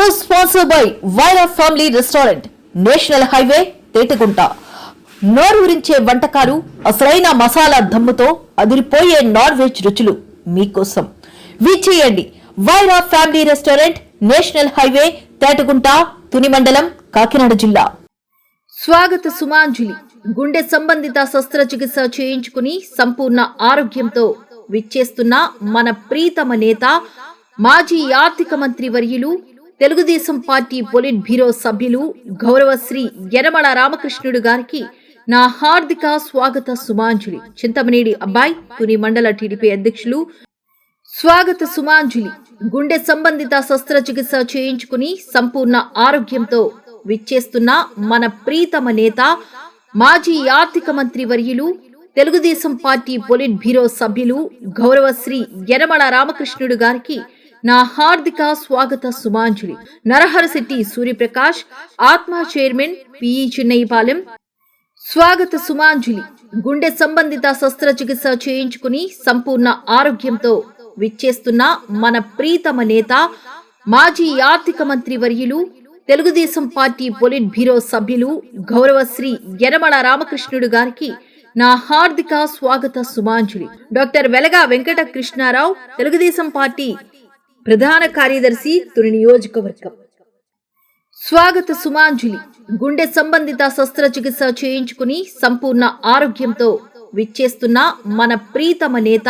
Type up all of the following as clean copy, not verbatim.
Co-sponsored by Vaira Family Restaurant, national highway Tetagunta. నోరూరించే వంటకాలు, అసలైన మసాలా దమ్ముతో అదిరిపోయే నాన్ వెజ్ రుచులు మీకోసం. విచ్చేయండి Vaira family restaurant, national highway Tetagunta, Tuni మండలం, కాకినాడ జిల్లా. స్వాగత సుమాంజలి. గుండె సంబంధిత శస్త్రచికిత్స చేయించుకుని సంపూర్ణ ఆరోగ్యంతో విచ్చేస్తున్న మన ప్రీతమ నేత, మాజీ ఆర్థిక మంత్రి వర్యులు, తెలుగుదేశం పార్టీ పొలిట్ బ్యూరో సభ్యులు గౌరవశ్రీ యనమల రామకృష్ణుడు గారికి నా హార్దిక స్వాగత సుమాంజలి. చింతమనేడి అబ్బాయి, తుని మండల టీడీపీ అధ్యక్షులు. స్వాగత సుమాంజలి. గుండె సంబంధిత శస్త్రచికిత్స చేయించుకుని సంపూర్ణ ఆరోగ్యంతో విచ్చేస్తున్న మన ప్రీతమ నేత, మాజీ ఆర్థిక మంత్రి వర్యులు, తెలుగుదేశం పార్టీ పొలిట్ బ్యూరో సభ్యులు గౌరవశ్రీ యనమల రామకృష్ణుడు గారికి నా హార్దిక స్వాగత సుమాంజలి. నరహరశెట్టి సూర్యప్రకాష్, ఆత్మ చైర్మన్, పిఈ చిన్నయ్యపాలెం. స్వాగత సుమాంజలి. గుండె సంబంధిత శస్త్రచికిత్స చేయించుకుని సంపూర్ణ ఆరోగ్యంతో విచ్చేస్తున్న మన ప్రీతమ నేత, మాజీ ఆర్థిక మంత్రి వర్యులు, తెలుగుదేశం పార్టీ పొలిట్ బ్యూరో సభ్యులు గౌరవశ్రీ యనమల రామకృష్ణుడు గారికి నా హార్దిక స్వాగత సుమాంజలి. డాక్టర్ వెలగా వెంకట కృష్ణారావు, తెలుగుదేశం పార్టీ ప్రధాన కార్యదర్శి, తుని నియోజకవర్గం. స్వాగత సుమాంజలి. గుండె సంబంధిత శస్త్రచికిత్స చేయించుకుని సంపూర్ణ ఆరోగ్యంతో విచ్చేస్తున్న మన ప్రీతమ నేత,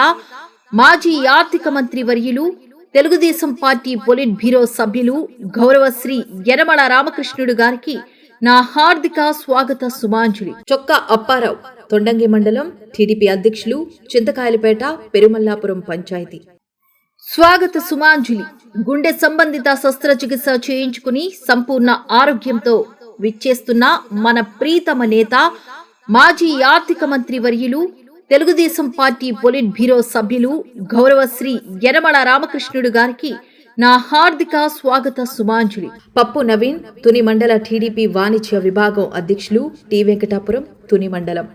మాజీ ఆర్థిక మంత్రి వర్యులు, తెలుగుదేశం పార్టీ పొలిట్ బ్యూరో సభ్యులు గౌరవశ్రీ యనమల రామకృష్ణుడు గారికి నా హార్దిక స్వాగత సుమాంజలి. చొక్కా అప్పారావు, తొండంగి మండలం, టీడీపీ అధ్యక్షులు, చింతకాయలపేట, పెరుమల్లాపురం పంచాయతీ. స్వాగత సుమాంజలి. గుండె సంబంధిత శస్త్రచికిత్స చేయించుకుని సంపూర్ణ ఆరోగ్యంతో విచ్చేస్తున్న మన ప్రీతమ నేత, మాజీ ఆర్థిక మంత్రి వర్యులు, తెలుగుదేశం పార్టీ పొలిట్ బ్యూరో సభ్యులు గౌరవశ్రీ యనమల రామకృష్ణుడు గారికి నా హార్దిక స్వాగత సుమాంజలి. పప్పు నవీన్, తుని మండల టీడీపీ వాణిజ్య విభాగం అధ్యక్షులు, టి వెంకటాపురం, తుని మండలం.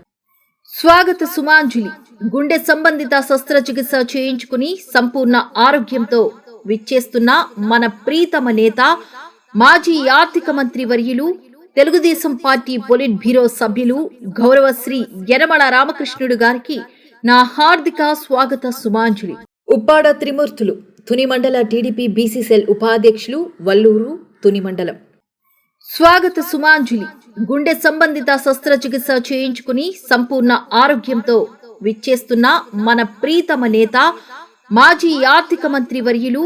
స్వాగత సుమాంజలి. గుండె సంబంధిత శస్త్రచికిత్స చేయించుకుని సంపూర్ణ ఆరోగ్యంతో విచ్చేస్తున్న మన ప్రీతమ నేత, మాజీ ఆర్థిక మంత్రి వర్యులు, తెలుగుదేశం పార్టీ పొలిట్ బ్యూరో సభ్యులు గౌరవశ్రీ యనమల రామకృష్ణుడు గారికి నా హార్దిక స్వాగత సుమాంజలి. ఉప్పాడ త్రిమూర్తులు, తుని మండల టీడీపీ బీసీ సెల్ ఉపాధ్యక్షులు, వల్లూరు, తుని మండలం. స్వాగత సుమాంజలి. గుండె సంబంధిత శస్త్రచికిత్స చేయించుకుని సంపూర్ణ ఆరోగ్యంతో విచ్చేస్తున్న మన ప్రీతమ నేత, మాజీ ఆర్థిక మంత్రి వర్యులు,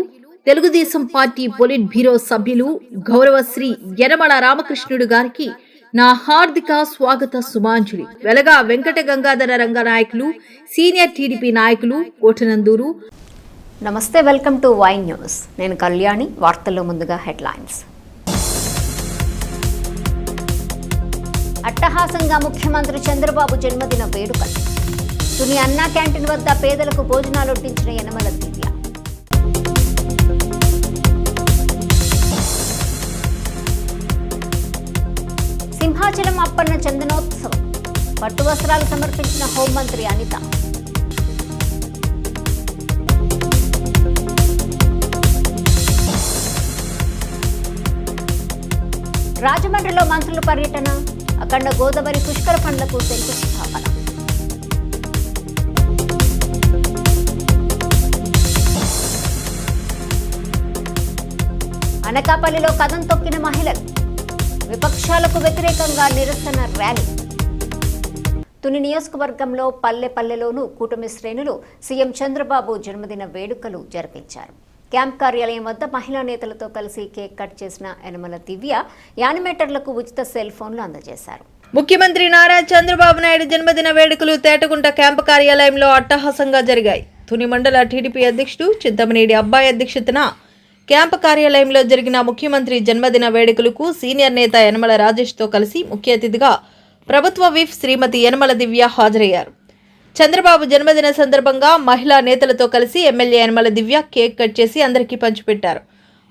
తెలుగుదేశం పార్టీ పొలిట్ బ్యూరో సభ్యులు గౌరవశ్రీ యనమల రామకృష్ణుడు గారికి నా హార్దిక స్వాగత సుమాంజలి. వెలగా వెంకట గంగాధర రంగనాయకులు, సీనియర్ టీడీపీ నాయకులు, కోటనందూరు. నమస్తే, వెల్కమ్ టు వై న్యూస్. నేను కళ్యాణి. వార్తల్లో ముందుగా హెడ్లైన్స్. అట్టహాసంగా ముఖ్యమంత్రి చంద్రబాబు జన్మదిన వేడుకలు. తుని అన్నా క్యాంటీన్ వద్ద పేదలకు భోజనాలు వడ్డించిన యనమల దివ్య. సింహాచలం అప్పన్న చందనోత్సవం. పట్టు వస్త్రాలు సమర్పించిన హోంమంత్రి అనిత. రాజమండ్రిలో మంత్రుల పర్యటన. అఖండ గోదావరి పుష్కర పండ్లకు శంకుస్థాపన. అనకాపల్లిలో కదం తొక్కిన మహిళలు. విపక్షాలకు వ్యతిరేకంగా నిరసన ర్యాలీ. తుని నియోజకవర్గంలో పల్లె పల్లెలోనూ కూటమి శ్రేణులు సీఎం చంద్రబాబు జన్మదిన వేడుకలు జరిపించారు. క్యాంప్ కార్యాలయం వద్ద మహిళా నేతలతో కలిసి కేక్ కట్ చేసిన యనమల దివ్య యానిమేటర్లకు ఉచిత సెల్ ఫోన్లు అందజేశారు. ముఖ్యమంత్రి నారా చంద్రబాబు నాయుడు జన్మదిన వేడుకలు తేటగుంట క్యాంపు కార్యాలయంలో అట్టహాసంగా జరిగాయి. తుని మండల టీడీపీ అధ్యక్షుడు చింతమనేడి అబ్బాయి అధ్యక్షతన క్యాంపు కార్యాలయంలో జరిగిన ముఖ్యమంత్రి జన్మదిన వేడుకలకు సీనియర్ నేత యనమల రాజేష్తో కలిసి ముఖ్య అతిథిగా ప్రభుత్వ విప్ శ్రీమతి యనమల దివ్య హాజరయ్యారు. చంద్రబాబు జన్మదిన సందర్భంగా మహిళా నేతలతో కలిసి ఎమ్మెల్యే యనమల దివ్య కేక్ కట్ చేసి అందరికీ పంచిపెట్టారు.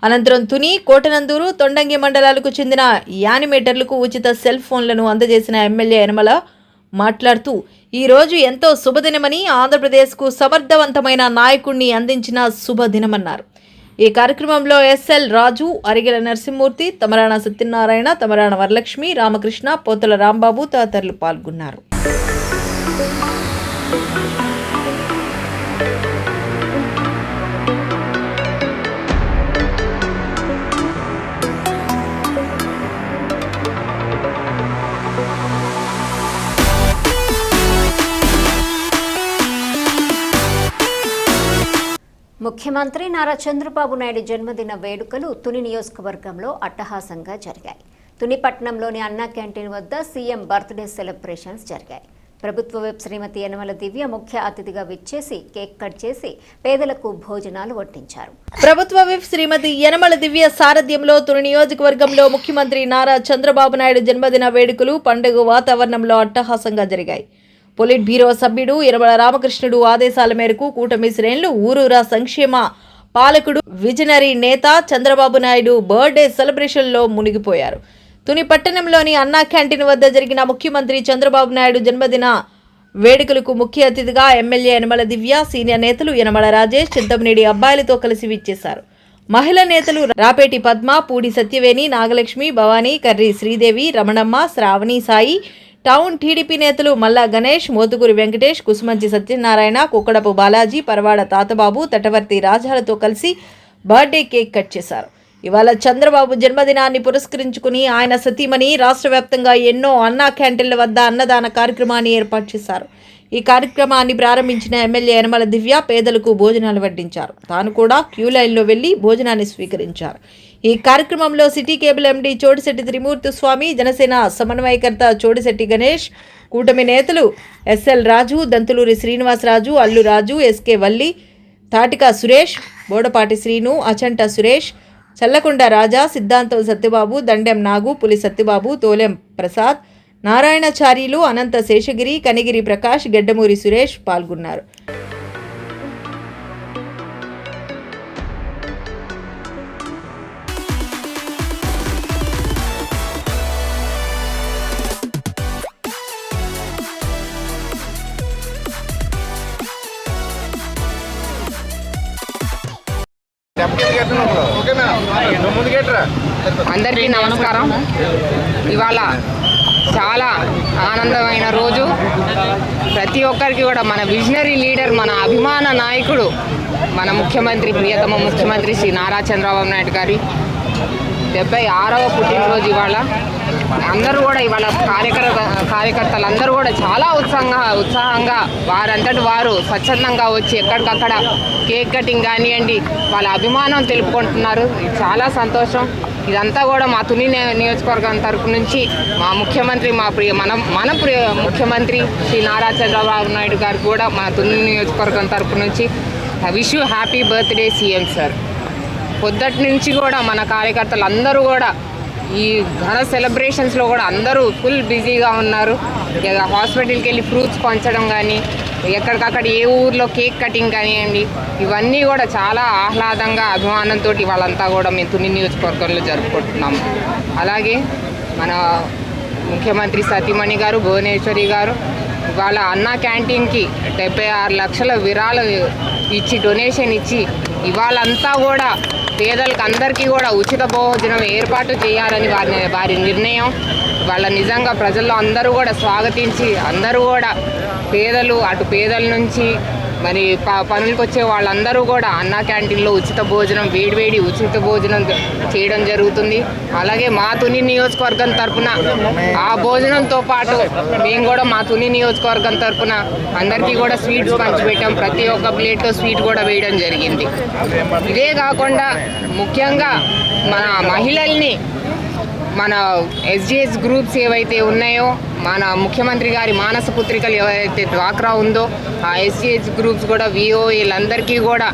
అనంతరం తుని, కోటనందూరు, తొండంగి మండలాలకు చెందిన యానిమేటర్లకు ఉచిత సెల్ ఫోన్లను అందజేసిన ఎమ్మెల్యే యనమల మాట్లాడుతూ, ఈ రోజు ఎంతో శుభదినమని, ఆంధ్రప్రదేశ్కు సమర్థవంతమైన నాయకుడిని అందించిన శుభదినమన్నారు. ఈ కార్యక్రమంలో ఎస్ఎల్ రాజు, అరిగెల నరసింహమూర్తి, తమరాణ సత్యనారాయణ, తమరాణ వరలక్ష్మి, రామకృష్ణ, పోతల రాంబాబు తదితరులు పాల్గొన్నారు. ముఖ్యమంత్రి నారా చంద్రబాబు నాయుడు జన్మదిన వేడుకలు తుని నియోజకవర్గంలో అట్టహాసంగా జరిగాయి. తుని పట్టణంలోని అన్నా క్యాంటీన్ వద్ద సీఎం బర్త్డే సెలబ్రేషన్స్ జరిగాయి. ప్రభుత్వ విప్ శ్రీమతి యనమల దివ్య ముఖ్య అతిథిగా విచ్చేసి కేక్ కట్ చేసి పేదలకు భోజనాలు వడ్డించారు. ప్రభుత్వ విప్ శ్రీమతి యనమల దివ్య సారథ్యంలో తుని నియోజకవర్గంలో ముఖ్యమంత్రి నారా చంద్రబాబు నాయుడు జన్మదిన వేడుకలు పండుగ వాతావరణంలో అట్టహాసంగా జరిగాయి. పొలిట్ బ్యూరో సభ్యుడు యనమల రామకృష్ణుడు ఆదేశాల మేరకు కూటమి శ్రేణులు ఊరూరా సంక్షేమ పాలకుడు, విజనరీ నేత చంద్రబాబు నాయుడు బర్త్డే సెలబ్రేషన్లో మునిగిపోయారు. తుని పట్టణంలోని అన్నా క్యాంటీన్ వద్ద జరిగిన ముఖ్యమంత్రి చంద్రబాబు నాయుడు జన్మదిన వేడుకలకు ముఖ్య అతిథిగా ఎమ్మెల్యే యనమల దివ్య, సీనియర్ నేతలు యనమల రాజేష్, చింతమనేడి అబ్బాయిలతో కలిసి విచ్చేశారు. మహిళా నేతలు రాపేటి పద్మ, పూడి సత్యవేణి, నాగలక్ష్మి, భవానీ, కర్రి శ్రీదేవి, రమణమ్మ, శ్రావణి సాయి, టౌన్ టీడీపీ నేతలు మల్లా గణేష్, మోతుకూరి వెంకటేష్, కుసుమంచి సత్యనారాయణ, కుక్కడపు బాలాజీ, పరవాడ తాతబాబు, తటవర్తి రాజాలతో కలిసి బర్త్డే కేక్ కట్ చేశారు. ఇవాళ చంద్రబాబు జన్మదినాన్ని పురస్కరించుకుని ఆయన సతీమణి రాష్ట్ర వ్యాప్తంగా ఎన్నో అన్నా క్యాంటీన్ల వద్ద అన్నదాన కార్యక్రమాన్ని ఏర్పాటు చేశారు. ఈ కార్యక్రమాన్ని ప్రారంభించిన ఎమ్మెల్యే యనమల దివ్య పేదలకు భోజనాలు వడ్డించారు. తాను కూడా క్యూ లైన్లో వెళ్లి భోజనాన్ని స్వీకరించారు. ఈ కార్యక్రమంలో సిటీ కేబుల్ ఎండీ చోడిశెట్టి త్రిమూర్తి స్వామి, జనసేన సమన్వయకర్త చోడిశెట్టి గణేష్, కూటమి నేతలు ఎస్ఎల్ రాజు, దంతులూరి శ్రీనివాసరాజు, అల్లు రాజు, ఎస్కే వల్లి, తాటికా సురేష్, బోడపాటి శ్రీను, అచంట సురేష్, చల్లకొండ రాజా, సిద్ధాంతం సత్యబాబు, దండెం నాగు, పులి సత్యబాబు, తోలెం ప్రసాద్, నారాయణచార్యులు, అనంత శేషగిరి, కనిగిరి ప్రకాష్, గెడ్డమూరి సురేష్ పాల్గొన్నారు. అందరికీ నమస్కారం. ఇవాళ చాలా ఆనందమైన రోజు. ప్రతి ఒక్కరికి కూడా మన విజనరీ లీడర్, మన అభిమాన నాయకుడు, మన ముఖ్యమంత్రి, ప్రియతమ ముఖ్యమంత్రి శ్రీ నారా చంద్రబాబు నాయుడు గారి 76వ పుట్టినరోజు ఇవాళ. అందరూ కూడా ఇవాళ కార్యకర్తలు అందరూ కూడా చాలా ఉత్సాహంగా వారంతటి వారు స్వచ్ఛందంగా వచ్చి ఎక్కడికక్కడ కేక్ కటింగ్ కానివ్వండి వాళ్ళ అభిమానం తెలుపుకుంటున్నారు. చాలా సంతోషం. ఇదంతా కూడా మా తుని నియోజకవర్గం తరపు నుంచి మా ముఖ్యమంత్రి, మన ప్రియ ముఖ్యమంత్రి శ్రీ నారా చంద్రబాబు నాయుడు గారికి కూడా మా తుని నియోజకవర్గం తరపు నుంచి wish you happy birthday CM sir. పొద్దుటి నుంచి కూడా మన కార్యకర్తలు అందరూ కూడా ఈ ఘన సెలబ్రేషన్స్లో కూడా అందరూ ఫుల్ బిజీగా ఉన్నారు. హాస్పిటల్కి వెళ్ళి ఫ్రూట్స్ పంచడం కానీ, ఎక్కడికక్కడ ఏ ఊర్లో కేక్ కటింగ్ కానివ్వండి, ఇవన్నీ కూడా చాలా ఆహ్లాదంగా అభిమానంతో వాళ్ళంతా కూడా మేము తుని నియోజకవర్గంలో జరుపుకుంటున్నాము. అలాగే మన ముఖ్యమంత్రి సతీమణి గారు, భువనేశ్వరి గారు ఇవాళ అన్నా క్యాంటీన్కి 76 లక్షల విరాళం ఇచ్చి, డొనేషన్ ఇచ్చి ఇవాళంతా కూడా పేదలకు అందరికీ కూడా ఉచిత భోజనం ఏర్పాటు చేయాలని వారి నిర్ణయం. వాళ్ళ నిజంగా ప్రజల్లో అందరూ కూడా స్వాగతించి, అందరూ కూడా పేదలు, అటు పేదల నుంచి మరి పనులకు వచ్చే వాళ్ళందరూ కూడా అన్నా క్యాంటీన్లో ఉచిత భోజనం, వేడివేడి ఉచిత భోజనం చేయడం జరుగుతుంది. అలాగే మా తుని నియోజకవర్గం తరఫున ఆ భోజనంతో పాటు మేము కూడా మా తుని నియోజకవర్గం తరఫున అందరికీ కూడా స్వీట్స్ పంచిపెట్టాం. ప్రతి ఒక్క ప్లేట్లో స్వీట్ కూడా వేయడం జరిగింది. ఇదే కాకుండా ముఖ్యంగా మన మహిళల్ని, మన ఎస్జిఎస్ గ్రూప్స్ ఏవైతే ఉన్నాయో, మన ముఖ్యమంత్రి గారి మానస పుత్రికలు ఏవైతే డ్వాక్రా ఉందో ఆ ఎస్జిఎస్ గ్రూప్స్ కూడా విఓ వీళ్ళందరికీ కూడా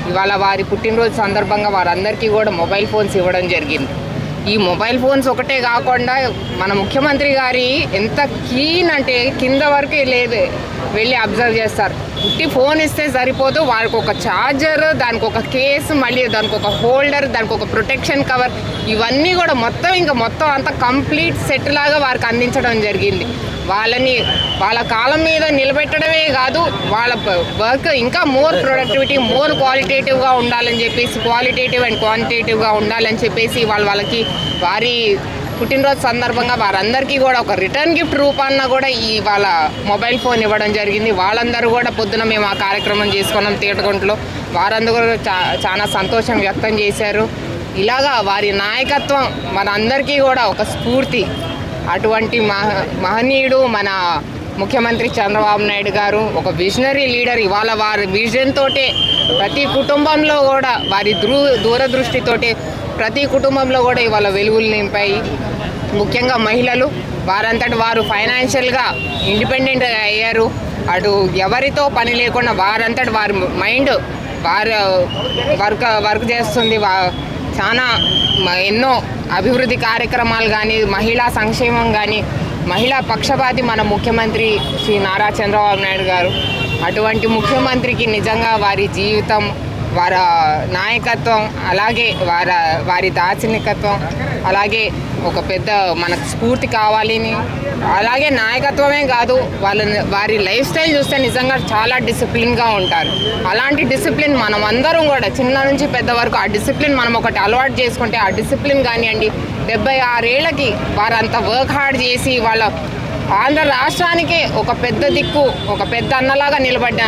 ఇవాళ వారి పుట్టినరోజు సందర్భంగా వారందరికీ కూడా మొబైల్ ఫోన్స్ ఇవ్వడం జరిగింది. ఈ మొబైల్ ఫోన్స్ ఒకటే కాకుండా మన ముఖ్యమంత్రి గారి ఎంత కీన్ అంటే కింద వరకు వెళ్ళి అబ్జర్వ్ చేస్తారు. ఉట్టి ఫోన్ ఇస్తే సరిపోదు, వారికి ఒక ఛార్జర్, దానికి ఒక కేసు, మళ్ళీ దానికి ఒక హోల్డర్, దానికి ఒక ప్రొటెక్షన్ కవర్, ఇవన్నీ కూడా మొత్తం అంతా కంప్లీట్ సెట్ లాగా వారికి అందించడం జరిగింది. వాళ్ళ కాలం మీద నిలబెట్టడమే కాదు, వాళ్ళ వర్క్ ఇంకా మోర్ ప్రొడక్టివిటీ, మోర్ క్వాలిటేటివ్గా ఉండాలని చెప్పేసి, క్వాలిటేటివ్ అండ్ క్వాంటిటేటివ్గా ఉండాలని చెప్పేసి వాళ్ళకి వారి పుట్టినరోజు సందర్భంగా వారందరికీ కూడా ఒక రిటర్న్ గిఫ్ట్ రూపాన్న కూడా వాళ్ళ మొబైల్ ఫోన్ ఇవ్వడం జరిగింది. వాళ్ళందరూ కూడా పొద్దున మేము ఆ కార్యక్రమం చేసుకున్నాం తీటగుంటలో. వారందరూ కూడా చాలా సంతోషం వ్యక్తం చేశారు. ఇలాగా వారి నాయకత్వం మనందరికీ కూడా ఒక స్ఫూర్తి. అటువంటి మహనీయుడు మన ముఖ్యమంత్రి చంద్రబాబు నాయుడు గారు, ఒక విజనరీ లీడర్. ఇవాళ వారి విజన్ తోటే ప్రతి కుటుంబంలో కూడా, వారి దూరదృష్టితోటే ప్రతి కుటుంబంలో కూడా ఇవాళ వెలుగులు నింపాయి. ముఖ్యంగా మహిళలు వారంతటి వారు ఫైనాన్షియల్గా ఇండిపెండెంట్ అయ్యారు. అటు ఎవరితో పని లేకుండా వారంతటి వారి మైండ్ వారు వర్క్ చేస్తుంది. చాలా ఎన్నో అభివృద్ధి కార్యక్రమాలు కానీ, మహిళా సంక్షేమం కానీ, మహిళా పక్షపాతి మన ముఖ్యమంత్రి శ్రీ నారా చంద్రబాబు నాయుడు గారు. అటువంటి ముఖ్యమంత్రికి నిజంగా వారి జీవితం, వారి నాయకత్వం, అలాగే వారి దార్శనికత్వం, అలాగే ఒక పెద్ద మనకు స్ఫూర్తి కావాలని, అలాగే నాయకత్వమే కాదు, వారి లైఫ్ స్టైల్ చూస్తే నిజంగా చాలా డిసిప్లిన్గా ఉంటారు. అలాంటి డిసిప్లిన్ మనం అందరం కూడా చిన్న నుంచి పెద్ద వరకు ఆ డిసిప్లిన్ మనం ఒకటి అలవాటు చేసుకుంటే, ఆ డిసిప్లిన్ కానివ్వండి, 76 ఏళ్ళకి వారు అంత వర్క్ హార్డ్ చేసి వాళ్ళ ఆంధ్ర రాష్ట్రానికే ఒక పెద్ద దిక్కు, ఒక పెద్ద అన్నలాగా నిలబడ్డ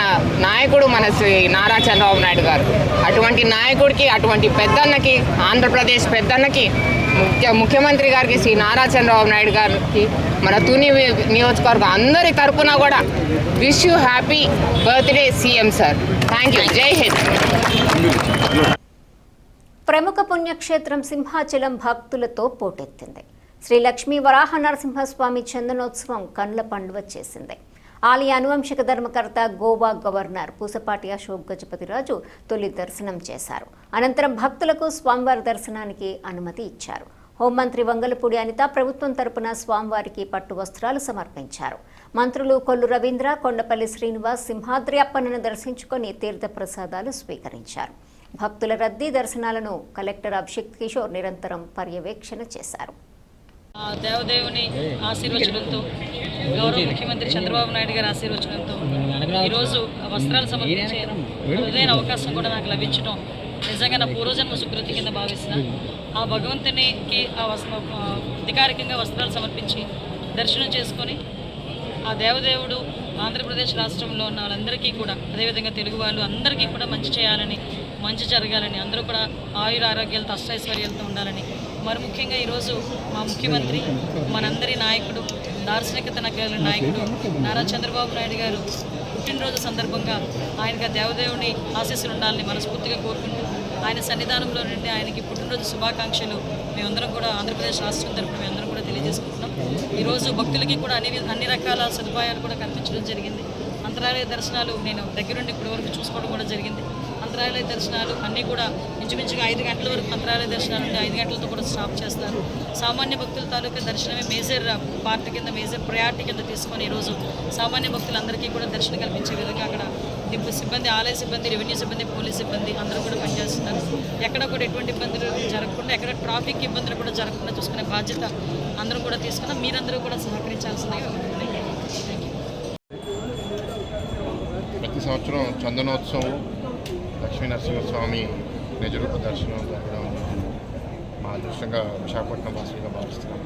నాయకుడు మన శ్రీ నారా చంద్రబాబు నాయుడు గారు. అటువంటి నాయకుడికి, అటువంటి పెద్దన్నకి, ఆంధ్రప్రదేశ్ పెద్దన్నకి, ముఖ్యమంత్రి గారికి, శ్రీ నారా చంద్రబాబు నాయుడు గారికి మన తుని నియోజకవర్గం అందరి తరపున కూడా wish you happy birthday CM sir. Thank you. జై హింద్. ప్రముఖ పుణ్యక్షేత్రం సింహాచలం భక్తులతో పోటెత్తింది. శ్రీ లక్ష్మీ వరాహ నరసింహస్వామి చందనోత్సవం కన్నుల పండువ చేసింది. ఆలయ అనువంశిక ధర్మకర్త గోవా గవర్నర్ పూసపాటి అశోక్ గజపతిరాజు తొలి దర్శనం చేశారు. అనంతరం భక్తులకు స్వామివారి దర్శనానికి అనుమతి ఇచ్చారు. హోంమంత్రి వంగలపూడి అనిత ప్రభుత్వం తరపున స్వామివారికి పట్టు వస్త్రాలు సమర్పించారు. మంత్రులు కొల్లు రవీంద్ర, కొండపల్లి శ్రీనివాస్ సింహాద్రి అప్పన్నను దర్శించుకొని తీర్థ ప్రసాదాలు స్వీకరించారు. భక్తుల రద్దీ దర్శనాలను కలెక్టర్ అభిషేక్ కిషోర్ నిరంతరం పర్యవేక్షణ చేశారు. దేవదేవుని ఆశీర్వచనంతో, గౌరవ ముఖ్యమంత్రి చంద్రబాబు నాయుడు గారి ఆశీర్వచనంతో ఈరోజు వస్త్రాలు సమర్పించే అరుదైన అవకాశం కూడా నాకు లభించడం నిజంగా నా పూర్వజన్మ సుకృతి కింద భావిస్తున్న ఆ భగవంతునికి అధికారికంగా వస్త్రాలు సమర్పించి దర్శనం చేసుకొని ఆ దేవదేవుడు ఆంధ్రప్రదేశ్ రాష్ట్రంలో ఉన్న వాళ్ళందరికీ కూడా, అదేవిధంగా తెలుగు వాళ్ళు అందరికీ కూడా మంచి చేయాలని, మంచి జరగాలని, అందరూ కూడా ఆయుర ఆరోగ్యాలతో అష్టైశ్వర్యాలతో ఉండాలని, మరి ముఖ్యంగా ఈరోజు మా ముఖ్యమంత్రి, మనందరి నాయకుడు, దార్శనికత నగల నాయకుడు నారా చంద్రబాబు నాయుడు గారు పుట్టినరోజు సందర్భంగా ఆయనకు దేవదేవుని ఆశీస్సులు ఉండాలని మనస్ఫూర్తిగా కోరుకుంటూ ఆయన సన్నిధానంలో నుండి ఆయనకి పుట్టినరోజు శుభాకాంక్షలు మేమందరం కూడా ఆంధ్రప్రదేశ్ రాష్ట్రం తరపున మేమందరం కూడా తెలియజేసుకుంటున్నాం. ఈరోజు భక్తులకి కూడా అన్ని రకాల సదుపాయాలు కూడా కల్పించడం జరిగింది. అంతరాలయ దర్శనాలు నేను దగ్గరుండి ఇప్పటి వరకు చూసుకోవడం కూడా జరిగింది. అంతరాలయ దర్శనాలు అన్నీ కూడా ఇంచుమించుగా 5 గంటల వరకు అంతరాలయ దర్శనాలు ఉంటే 5 గంటలతో కూడా స్టాప్ చేస్తారు. సామాన్య భక్తుల తాలూకా దర్శనమే మేజర్ పార్ట్ కింద, మేజర్ ప్రయారిటీ కింద తీసుకొని ఈరోజు సామాన్య భక్తులందరికీ కూడా దర్శనం కల్పించే విధంగా అక్కడ సిబ్బంది, ఆలయ సిబ్బంది, రెవెన్యూ సిబ్బంది, పోలీస్ సిబ్బంది అందరూ కూడా పనిచేస్తున్నారు. ఎక్కడ కూడా ఎటువంటి ఇబ్బందులు జరగకుండా, ఎక్కడ ట్రాఫిక్ ఇబ్బందులు కూడా జరగకుండా చూసుకునే బాధ్యత అందరూ కూడా తీసుకున్నాం. మీరందరూ కూడా సహకరించాల్సిందిగా ఉంటుంది. ప్రతి సంవత్సరం చందనోత్సవం, లక్ష్మీ నరసింహస్వామి నిజరూప దర్శనం జరగడం మా అదృష్టంగా విశాఖపట్నం వాసులుగా భావిస్తున్నాం.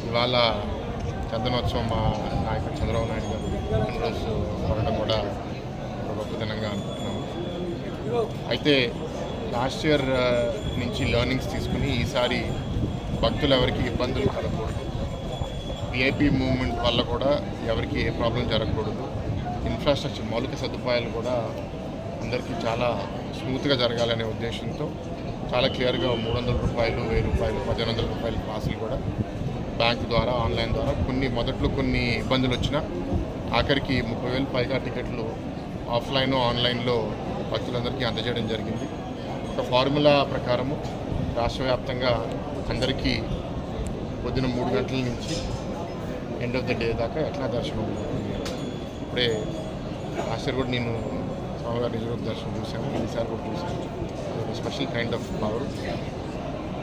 ఇవాళ చందనోత్సవం మా నాయకుడు చంద్రబాబు నాయుడు గారు పుట్టినరోజు జరగడం కూడా ఒక గొప్పతనంగా అనుకుంటున్నాము. అయితే లాస్ట్ ఇయర్ నుంచి లెర్నింగ్స్ తీసుకుని ఈసారి భక్తులు ఎవరికి ఇబ్బందులు కలగకూడదు, విఐపీ మూవ్మెంట్ వల్ల కూడా ఎవరికి ఏ ప్రాబ్లం జరగకూడదు, ఇన్ఫ్రాస్ట్రక్చర్ మౌలిక సదుపాయాలు కూడా అందరికీ చాలా స్మూత్గా జరగాలనే ఉద్దేశంతో చాలా క్లియర్గా 300 రూపాయలు, 1000 రూపాయలు, 1500 రూపాయల పాసులు కూడా బ్యాంకు ద్వారా, ఆన్లైన్ ద్వారా మొదట్లో కొన్ని ఇబ్బందులు వచ్చినా ఆఖరికి 30,000 పైగా టికెట్లు ఆఫ్లైన్, ఆన్లైన్లో భక్తులందరికీ అందజేయడం జరిగింది. ఒక ఫార్ములా ప్రకారము రాష్ట్ర వ్యాప్తంగా అందరికీ పొద్దున 3 గంటల నుంచి ఎండ్ ఆఫ్ ద డే దాకా ఎట్లా దర్శనం ఉంటుంది. ఇప్పుడే లాస్ట్ ఇయర్ కూడా నేను స్వామివారి నిజ రూప దర్శనం చూశాను, ఈసారి కూడా చూశాను. అది స్పెషల్ కైండ్ ఆఫ్ పవర్.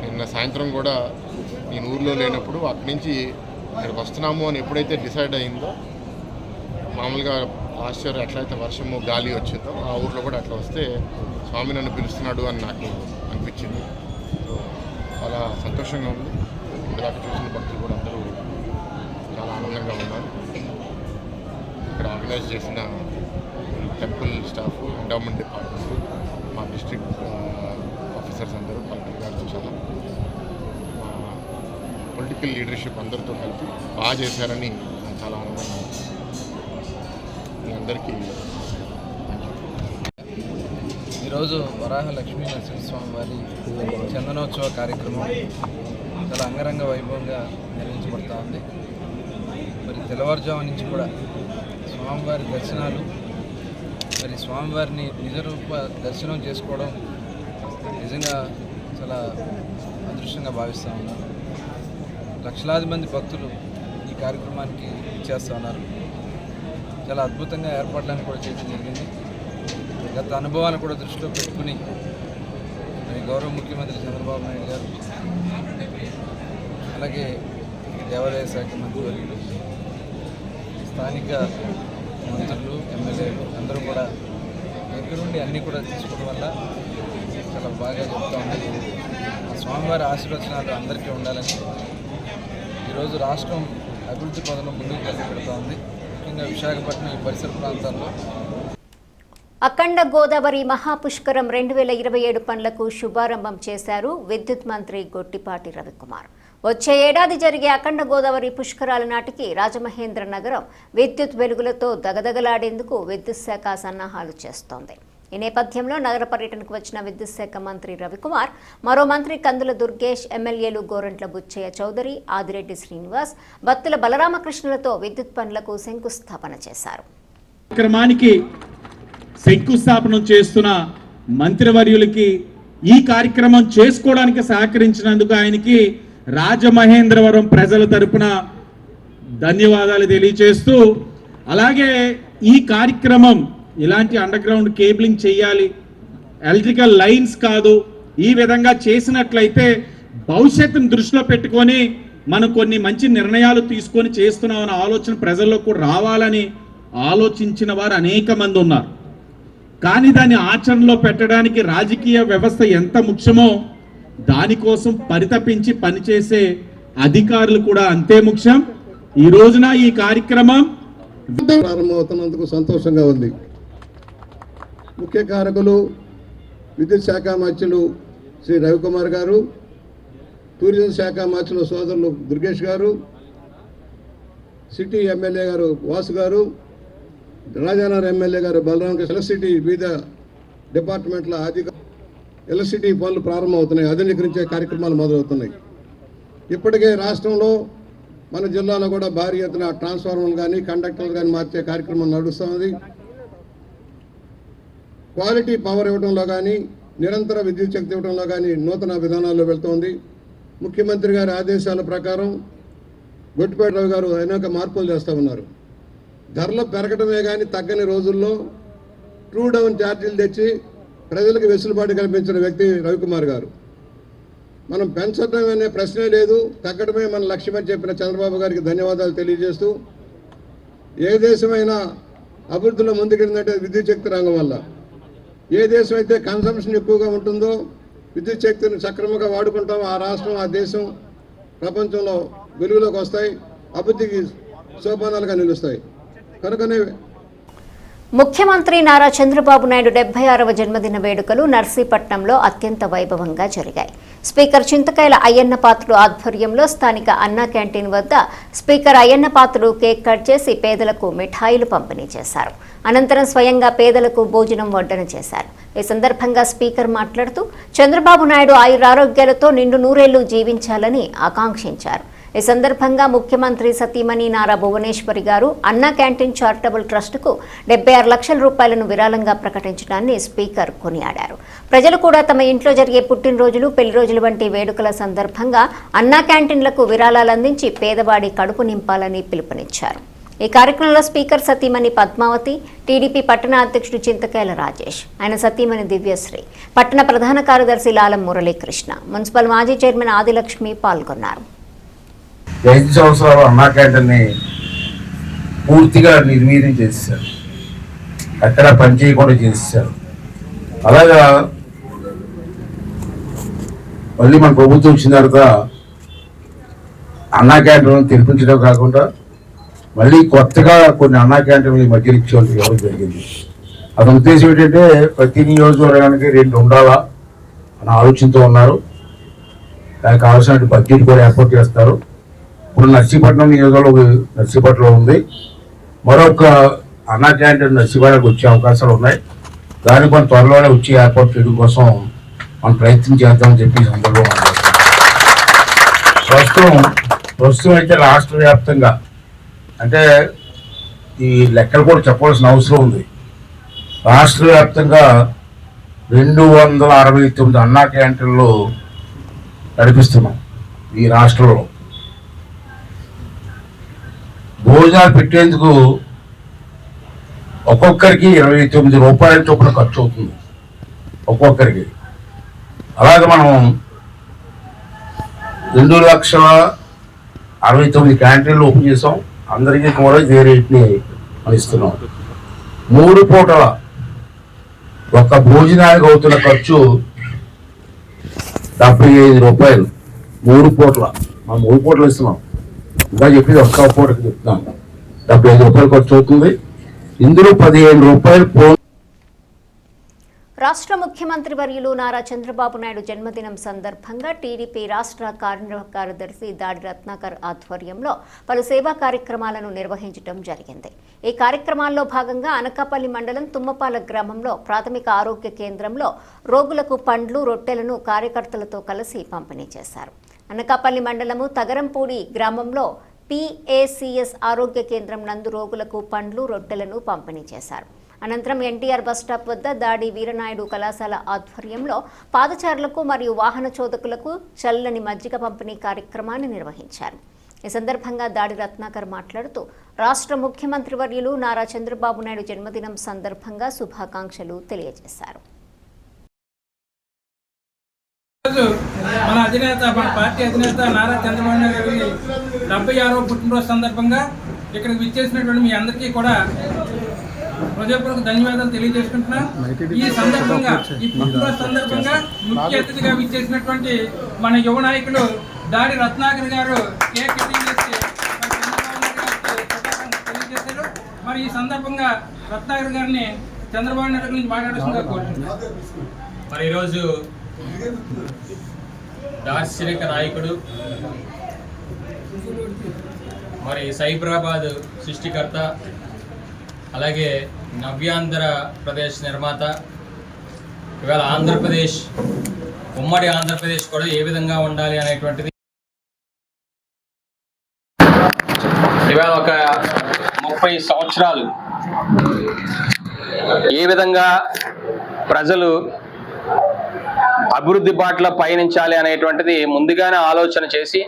నిన్న సాయంత్రం కూడా నేను ఊర్లో లేనప్పుడు అక్కడి నుంచి ఇక్కడికి వస్తున్నాము అని ఎప్పుడైతే డిసైడ్ అయిందో, మామూలుగా లాస్ట్ ఇయర్ ఎట్లయితే వర్షము గాలి వచ్చిందో ఆ ఊర్లో కూడా అట్లా వస్తే స్వామి నన్ను పిలుస్తున్నాడు అని నాకు అనిపించింది. సో చాలా సంతోషంగా ఉంది. ఇలాగ చూసిన భక్తులు కూడా అందరూ చాలా ఆనందంగా ఉన్నారు. ఇక్కడ ఆర్గనైజ్ చేసిన టెంపుల్ స్టాఫ్, ఎండోమెంట్ డిపార్ట్మెంట్, మా డిస్ట్రిక్ట్ ఆఫీసర్స్ అందరూ, కలెక్టర్ గారితో చాలా, మా పొలిటికల్ లీడర్షిప్ అందరితో కలిపి బాగా చేశారని నాకు చాలా ఆనందంగా ఉంది. మీ అందరికీ ఈరోజు వరాహ లక్ష్మీ నరసింహస్వామి వారి చందనోత్సవ కార్యక్రమం చాలా అంగరంగ వైభవంగా నిర్వహించబడుతూ ఉంది. మరి తెల్లవారుజాము నుంచి కూడా స్వామివారి దర్శనాలు, మరి స్వామివారిని నిజరూప దర్శనం చేసుకోవడం నిజంగా చాలా అదృష్టంగా భావిస్తూ ఉన్నారు. లక్షలాది మంది భక్తులు ఈ కార్యక్రమానికి ఇచ్చేస్తూ ఉన్నారు. చాలా అద్భుతంగా ఏర్పాట్లను కూడా చేయడం జరిగింది. గత అనుభవాలను కూడా దృష్టిలో పెట్టుకుని మరి గౌరవ ముఖ్యమంత్రి చంద్రబాబు నాయుడు గారు, అలాగే దేవాదాయ శాఖ మంత్రివర్యులు, స్థానిక మంత్రులు, ఎమ్మెల్యేలు అందరూ కూడా దగ్గరుండి అన్నీ కూడా తీసుకోవడం వల్ల చాలా బాగా చెప్తా ఉంది. ఆ స్వామివారి ఆశీర్వచనాలు అందరికీ ఉండాలని ఈరోజు రాష్ట్రం అభివృద్ధి పదంలో ముందుకు పెడుతూ ఉంది. ముఖ్యంగా విశాఖపట్నం ఈ పరిసర ప్రాంతాల్లో అఖండ గోదావరి మహాపుష్కరం 2027 పనులకు శుభారంభం చేశారు విద్యుత్ మంత్రి గొట్టిపాటి రవికుమార్. వచ్చే ఏడాది జరిగే అఖండ గోదావరి పుష్కరాల నాటికి రాజమహేంద్ర నగరం విద్యుత్ వెలుగులతో దగదగలాడేందుకు విద్యుత్ శాఖ సన్నాహాలు చేస్తోంది. ఈ నేపథ్యంలో నగర పర్యటనకు వచ్చిన విద్యుత్ శాఖ మంత్రి రవికుమార్, మరో మంత్రి కందుల దుర్గేష్, ఎమ్మెల్యేలు గోరంట్ల బుచ్చయ్య చౌదరి, ఆదిరెడ్డి శ్రీనివాస్, బత్తుల బలరామకృష్ణులతో విద్యుత్ పనులకు శంకుస్థాపన చేశారు. కార్యక్రమానికి శంకుస్థాపన చేస్తున్న మంత్రివర్యులకి, ఈ కార్యక్రమం చేసుకోవడానికి సహకరించినందుకు ఆయనకి రాజమహేంద్రవరం ప్రజల తరపున ధన్యవాదాలు తెలియజేస్తూ, అలాగే ఈ కార్యక్రమం ఇలాంటి అండర్ గ్రౌండ్ కేబులింగ్ చేయాలి, ఎలక్ట్రికల్ లైన్స్ కాదు, ఈ విధంగా చేసినట్లయితే భవిష్యత్తును దృష్టిలో పెట్టుకొని మనం కొన్ని మంచి నిర్ణయాలు తీసుకొని చేస్తున్నామన్న ఆలోచన ప్రజల్లో కూడా రావాలని ఆలోచించిన వారు అనేక మంది ఉన్నారు. కానీ దాన్ని ఆచరణలో పెట్టడానికి రాజకీయ వ్యవస్థ ఎంత ముఖ్యమో దానికోసం పరితపించి పనిచేసే అధికారులు కూడా అంతే ముఖ్యం. ఈ రోజున ఈ కార్యక్రమం ప్రారంభమవుతున్నందుకు సంతోషంగా ఉంది. ముఖ్య కారకులు విద్యుత్ శాఖ మంత్రులు శ్రీ రవికుమార్ గారు, టూరిజం శాఖ మంత్రులు సోదరులు దుర్గేష్ గారు, సిటీ ఎమ్మెల్యే గారు వాసు గారు, రాజానగర్ ఎమ్మెల్యే గారు బలరామకృష్ణ, ఎలక్ట్రిసిటీ వివిధ డిపార్ట్మెంట్ల ఎలక్ట్రిసిటీ పనులు ప్రారంభమవుతున్నాయి, ఆధునీకరించే కార్యక్రమాలు మొదలవుతున్నాయి. ఇప్పటికే రాష్ట్రంలో మన జిల్లాలో కూడా భారీ ఎత్తున ట్రాన్స్ఫార్మర్లు కానీ కండక్టర్లు కానీ మార్చే కార్యక్రమం నడుస్తుంది. క్వాలిటీ పవర్ ఇవ్వడంలో కానీ, నిరంతర విద్యుత్ శక్తి ఇవ్వడంలో కానీ నూతన విధానాల్లో వెళ్తోంది. ముఖ్యమంత్రి గారి ఆదేశాల ప్రకారం గొట్టిపాటి రావు గారు అనేక మార్పులు చేస్తూ ఉన్నారు. ధరలు పెరగడమే కానీ తగ్గని రోజుల్లో ట్రూ డౌన్ ఛార్జీలు తెచ్చి ప్రజలకు వెసులుబాటు కల్పించిన వ్యక్తి రవికుమార్ గారు. మనం పెంచడం అనే ప్రశ్నే లేదు, తగ్గడమే మన లక్ష్యమని చెప్పిన చంద్రబాబు గారికి ధన్యవాదాలు తెలియజేస్తూ, ఏ దేశమైనా అభివృద్ధిలో ముందుకెళ్ళినట్టే విద్యుత్ శక్తి రంగం వల్ల. ఏ దేశం అయితే కన్సంప్షన్ ఎక్కువగా ఉంటుందో, విద్యుత్ శక్తిని సక్రమంగా వాడుకుంటామో ఆ రాష్ట్రం, ఆ దేశం ప్రపంచంలో వెలుగులోకి వస్తాయి, అభివృద్ధికి సోపానాలుగా నిలుస్తాయి. కనుకనే ముఖ్యమంత్రి నారా చంద్రబాబు నాయుడు 76వ జన్మదిన వేడుకలు నర్సీపట్నంలో అత్యంత వైభవంగా జరిగాయి. స్పీకర్ చింతకాయల అయ్యన్న పాత్రుడు ఆధ్వర్యంలో స్థానిక అన్నా క్యాంటీన్ వద్ద speaker Ayyanna Patrudu cake cut చేసి పేదలకు మిఠాయిలు పంపిణీ చేశారు. అనంతరం స్వయంగా పేదలకు భోజనం వడ్డన చేశారు. ఈ సందర్భంగా స్పీకర్ మాట్లాడుతూ చంద్రబాబు నాయుడు ఆయురారోగ్యాలతో నిండు నూరేళ్లు జీవించాలని ఆకాంక్షించారు. ఈ సందర్భంగా ముఖ్యమంత్రి సతీమణి నారా భువనేశ్వరి గారు అన్నా క్యాంటీన్ చారిటబుల్ ట్రస్టుకు 76 లక్షల రూపాయలను విరాళంగా ప్రకటించడాన్ని స్పీకర్ కొనియాడారు. ప్రజలు కూడా తమ ఇంట్లో జరిగే పుట్టినరోజులు, పెళ్లి రోజులు వంటి వేడుకల సందర్భంగా అన్నా క్యాంటీన్లకు విరాళాలు అందించి పేదవాడి కడుపు నింపాలని పిలుపునిచ్చారు. ఈ కార్యక్రమంలో స్పీకర్ సతీమణి పద్మావతి, టీడీపీ పట్టణ అధ్యక్షుడు చింతకాయల రాజేష్, ఆయన సతీమణి దివ్యశ్రీ, పట్టణ ప్రధాన కార్యదర్శి లాలం మురళీకృష్ణ, మున్సిపల్ మాజీ చైర్మన్ ఆదిలక్ష్మి పాల్గొన్నారు. 5 సంవత్సరాలు అన్నా క్యాంటీన్ని పూర్తిగా నిర్వీర్యం చేసేసారు, ఎక్కడ పని చేయకుండా చేసేసారు. అలాగా మళ్ళీ మన ప్రభుత్వం వచ్చిన తర్వాత అన్నా క్యాంటీన్ తెరిపించడం కాకుండా మళ్ళీ కొత్తగా కొన్ని అన్నా క్యాంటీన్లు ఈ మధ్య ఇచ్చేవాళ్ళు ఇవ్వడం జరిగింది. అతని ఉద్దేశం ఏంటంటే ప్రతి నియోజకవర్గానికి 2 ఉండాలా అన్న ఆలోచనతో ఉన్నారు. దానికి కావాల్సిన బడ్జెట్ కూడా ఏర్పాటు చేస్తారు. ఇప్పుడు నర్సీపట్నం నర్సీపట్నంలో ఉంది, మరొక అన్నా క్యాంటీన్ నర్సీపట్నంకి వచ్చే అవకాశాలు ఉన్నాయి. దానికి మనం త్వరలోనే వచ్చి ఏర్పాటు చేయడం కోసం మనం ప్రయత్నం చేద్దామని చెప్పి సందర్భంగా ప్రస్తుతం అయితే రాష్ట్ర వ్యాప్తంగా అంటే ఈ లెక్కలు కూడా చెప్పాల్సిన అవసరం ఉంది. రాష్ట్ర వ్యాప్తంగా 269 అన్నా క్యాంటీన్లు నడిపిస్తున్నాం. ఈ రాష్ట్రంలో భోజనాలు పెట్టేందుకు ఒక్కొక్కరికి 29 రూపాయల చొప్పున ఖర్చు అవుతుంది ఒక్కొక్కరికి. అలాగే మనం 2,69,000 క్యాంటీన్లు ఓపెన్ చేసాం. అందరికీ కూడా ఇదే రేట్ని ఇస్తున్నాం. 3 పూటల ఒక్క భోజనానికి అవుతున్న ఖర్చు 75 రూపాయలు. 3 పూటల మనం 3 పూటలు ఇస్తున్నాం. ఇంకా చెప్పేది ఒక్క పూటకి చెప్తున్నాం. 75 రూపాయలు ఖర్చు అవుతుంది. ఇందులో 15 రూపాయలు రాష్ట్ర ముఖ్యమంత్రి వర్యులు నారా చంద్రబాబు నాయుడు జన్మదినం సందర్భంగా టీడీపీ రాష్ట్ర కార్యదర్శి దాడి రత్నాకర్ ఆధ్వర్యంలో పలు సేవా కార్యక్రమాలను నిర్వహించడం జరిగింది. ఈ కార్యక్రమాల్లో భాగంగా అనకాపల్లి మండలం తుమ్మపాల గ్రామంలో ప్రాథమిక ఆరోగ్య కేంద్రంలో రోగులకు పండ్లు, రొట్టెలను కార్యకర్తలతో కలిసి పంపిణీ చేశారు. అనకాపల్లి మండలము తగరంపూడి గ్రామంలో PACS ఆరోగ్య కేంద్రం నందు రోగులకు పండ్లు, రొట్టెలను పంపిణీ చేశారు. అనంతరం ఎన్టీఆర్ బస్టాప్ వద్ద దాడి వీరనాయుడు కళాశాల ఆధ్వర్యంలో పాదచారులకు మరియు వాహన చోదకులకు చల్లని మజ్జిగ పంపిణీ కార్యక్రమాన్ని నిర్వహించారు. ఈ సందర్భంగా దాడి రత్నాకర్ మాట్లాడుతూ రాష్ట్ర ముఖ్యమంత్రి వర్యులు నారా చంద్రబాబు నాయుడు జన్మదినం సందర్భంగా శుభాకాంక్షలు తెలియజేశారు. మన అధినేత, మన పార్టీ అధినేత నారా చంద్రబాబు నాయుడు గారి 76వ పుట్టినరోజు సందర్భంగా ఇక్కడికి విచ్చేసినటువంటి మీ అందరికీ కూడా హృదయపూర్వక ధన్యవాదాలు తెలియజేసుకుంటున్నా. ఈ సందర్భంగా, ఈ పుట్టినరోజు సందర్భంగా ముఖ్య అతిథిగా విచ్చేసినటువంటి మన యువ నాయకులు దాడి రత్నాకర్ గారు కేక్ కటింగ్ చేసి తెలియజేశారు. మరి ఈ సందర్భంగా రత్నాకర్ గారిని చంద్రబాబు నాయుడు గురించి మాట్లాడుతుందిగా కోరుతున్నాను. మరి ఈరోజు దార్శనిక నాయకుడు, మరి సైబరాబాద్ సృష్టికర్త, అలాగే నవ్యాంధ్ర ప్రదేశ్ నిర్మాత, ఇవాళ ఆంధ్రప్రదేశ్, ఉమ్మడి ఆంధ్రప్రదేశ్ కూడా ఏ విధంగా ఉండాలి అనేటువంటిది ఇవాళ ఒక 30 సంవత్సరాలు ఏ విధంగా ప్రజలు అభివృద్ధి బాటలో పయనించాలి అనేటువంటిది ముందుగానే ఆలోచన చేసి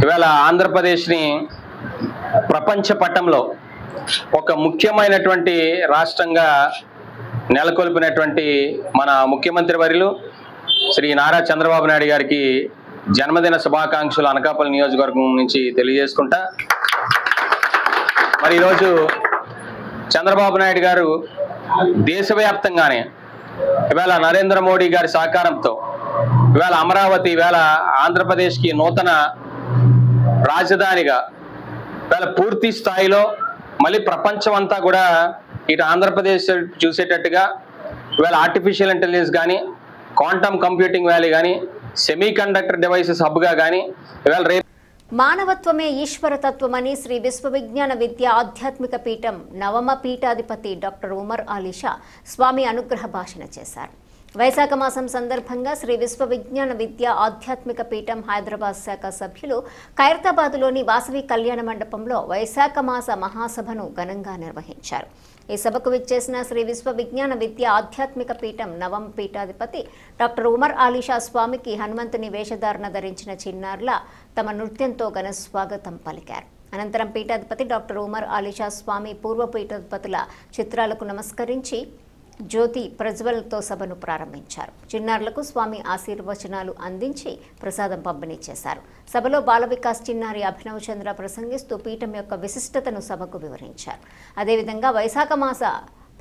ఇవాళ ఆంధ్రప్రదేశ్ని ప్రపంచ పటంలో ఒక ముఖ్యమైనటువంటి రాష్ట్రంగా నెలకొల్పినటువంటి మన ముఖ్యమంత్రి వర్యులు శ్రీ నారా చంద్రబాబు నాయుడు గారికి జన్మదిన శుభాకాంక్షలు అనకాపల్లి నియోజకవర్గం నుంచి తెలియజేసుకుంటా. మరి ఈరోజు చంద్రబాబు నాయుడు గారు దేశవ్యాప్తంగానే ఇవాళ నరేంద్ర మోడీ గారి సహకారంతో ఇవాళ అమరావతి ఇవాళ ఆంధ్రప్రదేశ్కి నూతన రాజధానిగా ఇవాళ పూర్తి స్థాయిలో మళ్ళీ ప్రపంచం అంతా కూడా ఇటు ఆంధ్రప్రదేశ్ చూసేటట్టుగా ఇవాళ ఆర్టిఫిషియల్ ఇంటెలిజెన్స్ కానీ, క్వాంటమ్ కంప్యూటింగ్ వ్యాలీ కానీ, సెమీ కండక్టర్ డివైసెస్ హబ్గా కానీ ఇవాళ మానవత్వమే ఈశ్వరతత్వమని శ్రీ విశ్వవిజ్ఞాన విద్య ఆధ్యాత్మిక పీఠం నవమ పీఠాధిపతి డాక్టర్ ఉమర్ అలీషా స్వామి అనుగ్రహ భాషణ చేశారు. వైశాఖ మాసం సందర్భంగా శ్రీ విశ్వవిజ్ఞాన విద్య ఆధ్యాత్మిక పీఠం హైదరాబాద్ శాఖ సభ్యులు ఖైరతాబాద్లోని వాసవి కళ్యాణ మండపంలో వైశాఖ మాస మహాసభను ఘనంగా నిర్వహించారు. ఈ సభకు విచ్చేసిన శ్రీ విశ్వవిజ్ఞాన విద్య ఆధ్యాత్మిక పీఠం నవం పీఠాధిపతి డాక్టర్ ఉమర్ అలీషా స్వామికి హనుమంతుని వేషధారణ ధరించిన చిన్నారుల తమ నృత్యంతో ఘన స్వాగతం పలికారు. అనంతరం పీఠాధిపతి డాక్టర్ ఉమర్ అలీషా స్వామి పూర్వ పీఠాధిపతుల చిత్రాలకు నమస్కరించి జ్యోతి ప్రజ్వలతో సభను ప్రారంభించారు. చిన్నారులకు స్వామి ఆశీర్వచనాలు అందించి ప్రసాదం పంపిణీ చేశారు. సభలో బాల వికాస్ చిన్నారి అభినవ్ చంద్ర ప్రసంగిస్తూ పీఠం యొక్క విశిష్టతను సభకు వివరించారు. అదేవిధంగా వైశాఖ మాస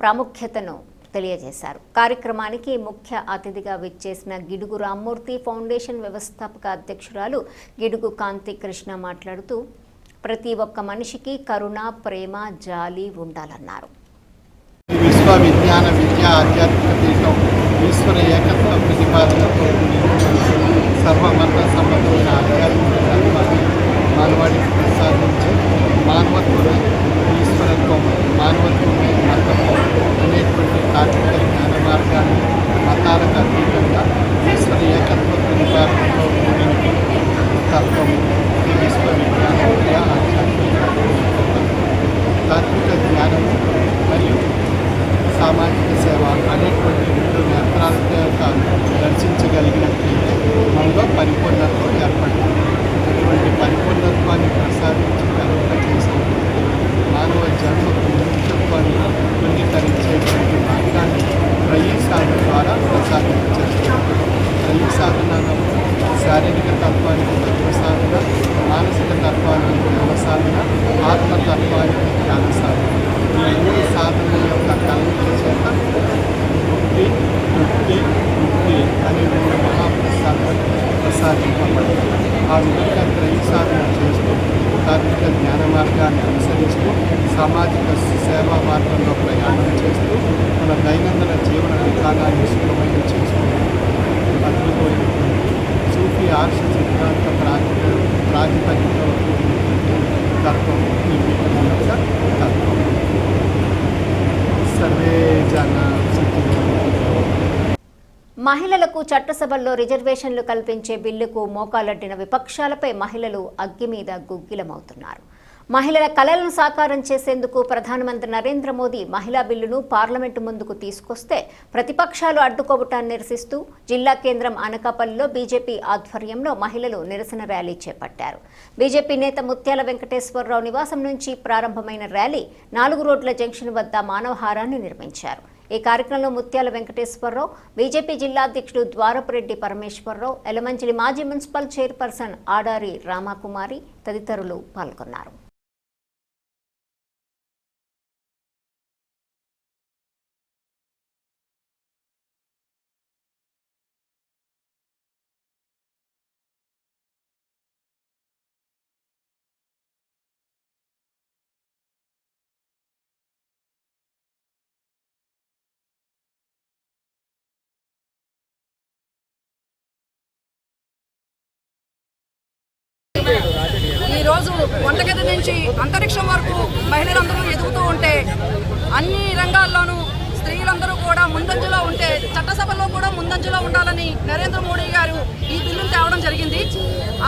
ప్రాముఖ్యతను తెలియజేశారు. కార్యక్రమానికి ముఖ్య అతిథిగా విచ్చేసిన గిడుగు రామ్మూర్తి ఫౌండేషన్ వ్యవస్థాపక అధ్యక్షురాలు గిడుగు కాంతి కృష్ణ మాట్లాడుతూ ప్రతి ఒక్క మనిషికి కరుణ, ప్రేమ, జాలి ఉండాలన్నారు. విశ్వవిజ్ఞాన విద్యా ఆధ్యాత్మిక పీఠం ఈశ్వర ఏకత్వ ప్రతిపాదనతో సర్వమత సంబంధమైన ఆధ్యాత్మిక తత్వాన్ని మానవాడికి ప్రసాదించి మానవత్వమే ఈశ్వరత్వం, మానవత్వమే మతత్వం అనేటువంటి తాత్విక జ్ఞాన మార్గాన్ని మతాలకు అతీతంగా ఈశ్వర ఏకత్వ ప్రతిపాదనతో కూడిన తత్వం ఈ విశ్వవిజ్ఞాన విద్యా ఆధ్యాత్మిక తాత్విక జ్ఞానం మరియు సామాజిక సేవ అనేటువంటి రెండు నేత్రాలతో దర్శించగలిగినట్లయితే మనలో పరిపూర్ణత్వం ఏర్పడుతుంది. అటువంటి పరిపూర్ణత్వాన్ని ప్రసాదించి కలుగజేసినట్లయితే మానవ జన్మకు మనుష్యత్వాన్ని పునీకరించేటువంటి మార్గాన్ని త్రయీ సాధన ద్వారా ప్రసాదించేస్తుంది. త్రయీ సాధనలో శారీరక తత్వానికి తత్వ సాధన, మానసిక తత్వానికి జ్ఞాన సాధన, ఆత్మతత్వానికి జ్ఞాన సాధన. ఈ మూడు సాధనల యొక్క కలయిక చేత ముక్తి, ముక్తి, ముక్తి అనే మూడు మహాప్రసాదాలు ప్రసాదింపబడ్డాయి. ఆ విధంగా త్రయీ సాధన చేస్తూ తాత్విక జ్ఞాన మార్గాన్ని అనుసరిస్తూ సామాజిక సేవా మార్గంలో ప్రయాణం చేస్తూ మన దైనందిన జీవన విధానాన్ని సులభమైన చేస్తూ అద్భుతమైనటువంటి సూఫీ ఆర్ష సిద్ధాంత ప్రాతిపదికలో తత్వం ఈ పీఠం యొక్క తత్వం. సర్వే జన మహిళలకు చట్టసభల్లో రిజర్వేషన్లు కల్పించే బిల్లుకు మోకాలడ్డిన విపక్షాలపై మహిళలు అగ్గి మీద గుగ్గిలమవుతున్నారు. మహిళల కలలను సాకారం చేసేందుకు ప్రధానమంత్రి నరేంద్ర మోదీ మహిళా బిల్లును పార్లమెంటు ముందుకు తీసుకొస్తే ప్రతిపక్షాలు అడ్డుకోవటాన్ని నిరసిస్తూ జిల్లా కేంద్రం అనకాపల్లిలో బీజేపీ ఆధ్వర్యంలో మహిళలు నిరసన ర్యాలీ చేపట్టారు. బీజేపీ నేత ముత్యాల వెంకటేశ్వరరావు నివాసం నుంచి ప్రారంభమైన ర్యాలీ 4 రోడ్ల జంక్షన్ వద్ద మానవహారాన్ని నిర్మించారు. ఈ కార్యక్రమంలో ముత్యాల వెంకటేశ్వరరావు, బీజేపీ జిల్లా అధ్యక్షుడు ద్వారపురెడ్డి పరమేశ్వరరావు, ఎలమంచిలి మాజీ మున్సిపల్ చైర్పర్సన్ ఆడారి రామకుమారి తదితరులు పాల్గొన్నారు. ఈరోజు వంటగది నుంచి అంతరిక్షం వరకు మహిళలందరూ ఎదుగుతూ ఉంటే అన్ని రంగాల్లోనూ స్త్రీలందరూ కూడా ముందంజలో ఉంటే చట్టసభలో కూడా ముందంజలో ఉండాలని నరేంద్ర మోడీ గారు ఈ బిల్లును తేవడం జరిగింది.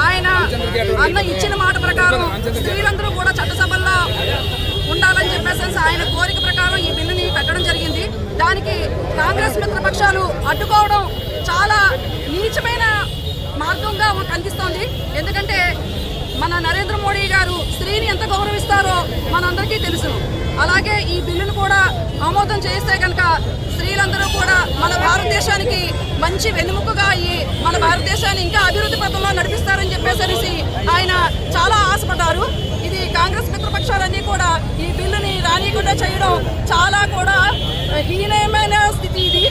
ఆయన ఇచ్చిన మాట ప్రకారం స్త్రీలందరూ కూడా చట్టసభల్లో ఉండాలని చెప్పేసి ఆయన కోరిక ప్రకారం ఈ బిల్లుని పెట్టడం జరిగింది. దానికి కాంగ్రెస్ మిత్రపక్షాలు అడ్డుకోవడం చాలా నీచమైన మార్గంగా కనిపిస్తోంది. ఎందుకంటే మన నరేంద్ర మోడీ గారు స్త్రీని ఎంత గౌరవిస్తారో మనందరికీ తెలుసు. అలాగే ఈ బిల్లును కూడా ఆమోదం చేస్తే కనుక స్త్రీలందరూ కూడా మన భారతదేశానికి మంచి వెన్నెముకగా అయ్యి మన భారతదేశాన్ని ఇంకా అభివృద్ధి పథంలో నడిపిస్తారని చెప్పేసి ఆయన చాలా ఆశపడ్డారు. ఇది కాంగ్రెస్ మిత్రపక్షాలన్నీ కూడా ఈ బిల్లుని రానియకుండా చేయడం చాలా కూడా హీనమైన స్థితి. ఇది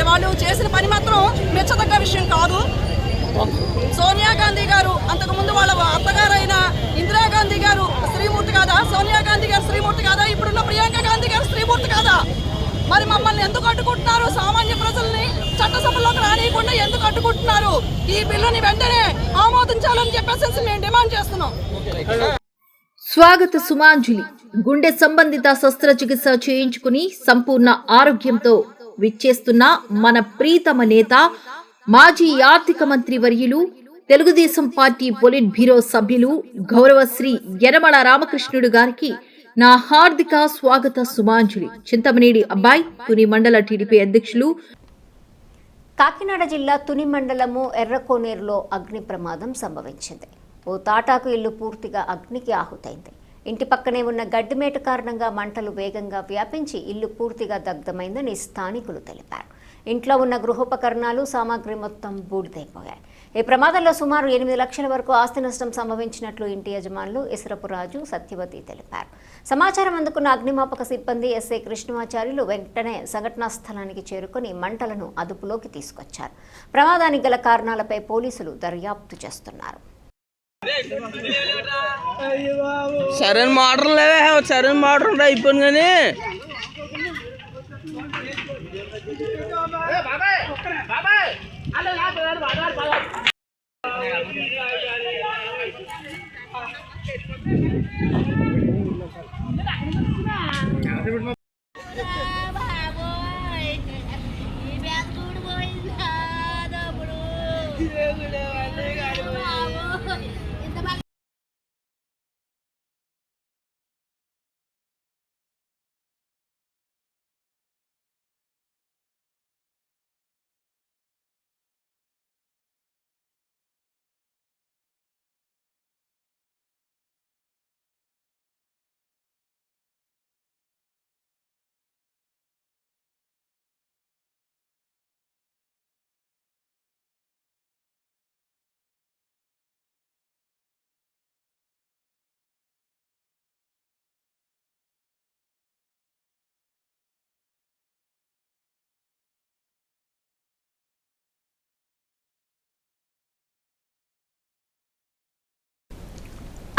వాళ్ళు చేసిన పని మాత్రం మెచ్చదగ్గ విషయం కాదు. సోనియా గాంధీ గారు అంతకుముందు వాళ్ళ అత్తగారైన ఇందిరాగాంధీ గారు స్త్రీమూర్తి కాదా? సోనియా గాంధీ గారు స్త్రీమూర్తి కాదా? ఇప్పుడున్న ప్రియాంక గాంధీ గారు స్త్రీమూర్తి కాదా? మరి మమ్మల్ని ఎందుకు అడ్డుకుంటున్నారు? సామాన్య ప్రజల్ని చట్టసభలోకి రానియకుండా ఎందుకు అడ్డుకుంటున్నారు? ఈ బిల్లుని వెంటనే ఆమోదించాలని చెప్పేసి మేము డిమాండ్ చేస్తున్నాం. స్వాగత సుమాంజలి. గుండె సంబంధిత శస్త్రచికిత్స చేయించుకుని సంపూర్ణ ఆరోగ్యంతో విచ్చేస్తున్న మన ప్రీతమ నేత, మాజీ ఆర్థిక మంత్రి వర్యులు, తెలుగుదేశం పార్టీ పొలిట్ బ్యూరో సభ్యులు గౌరవశ్రీ యనమల రామకృష్ణుడు గారికి నా హార్దిక స్వాగత సుమాంజలి. చింతమనేడి అబ్బాయి, తుని మండల టీడీపీ అధ్యక్షులు. కాకినాడ జిల్లా తుని మండలము ఎర్రకోనేరులో అగ్ని ప్రమాదం సంభవించింది. ఓ తాటాకు ఇల్లు పూర్తిగా అగ్నికి ఆహుతైంది. ఇంటి పక్కనే ఉన్న గడ్డిమేటు కారణంగా మంటలు వేగంగా వ్యాపించి ఇల్లు పూర్తిగా దగ్ధమైందని స్థానికులు తెలిపారు. ఇంట్లో ఉన్న గృహోపకరణాలు సామాగ్రి మొత్తం బూడిదైపోయాయి. ఈ ప్రమాదంలో సుమారు 8 లక్షల వరకు ఆస్తి నష్టం సంభవించినట్లు ఇంటి యజమానులు ఇసరపురాజు, సత్యవతి తెలిపారు. సమాచారం అందుకున్న అగ్నిమాపక సిబ్బంది ఎస్ఐ కృష్ణమాచార్యులు వెంటనే సంఘటనా స్థలానికి చేరుకుని మంటలను అదుపులోకి తీసుకొచ్చారు. ప్రమాదానికి గల కారణాలపై పోలీసులు దర్యాప్తు చేస్తున్నారు. సరైన మోటార్ లేవే, సరైన మోటార్ ఉంటే అయిపోయింది కానీ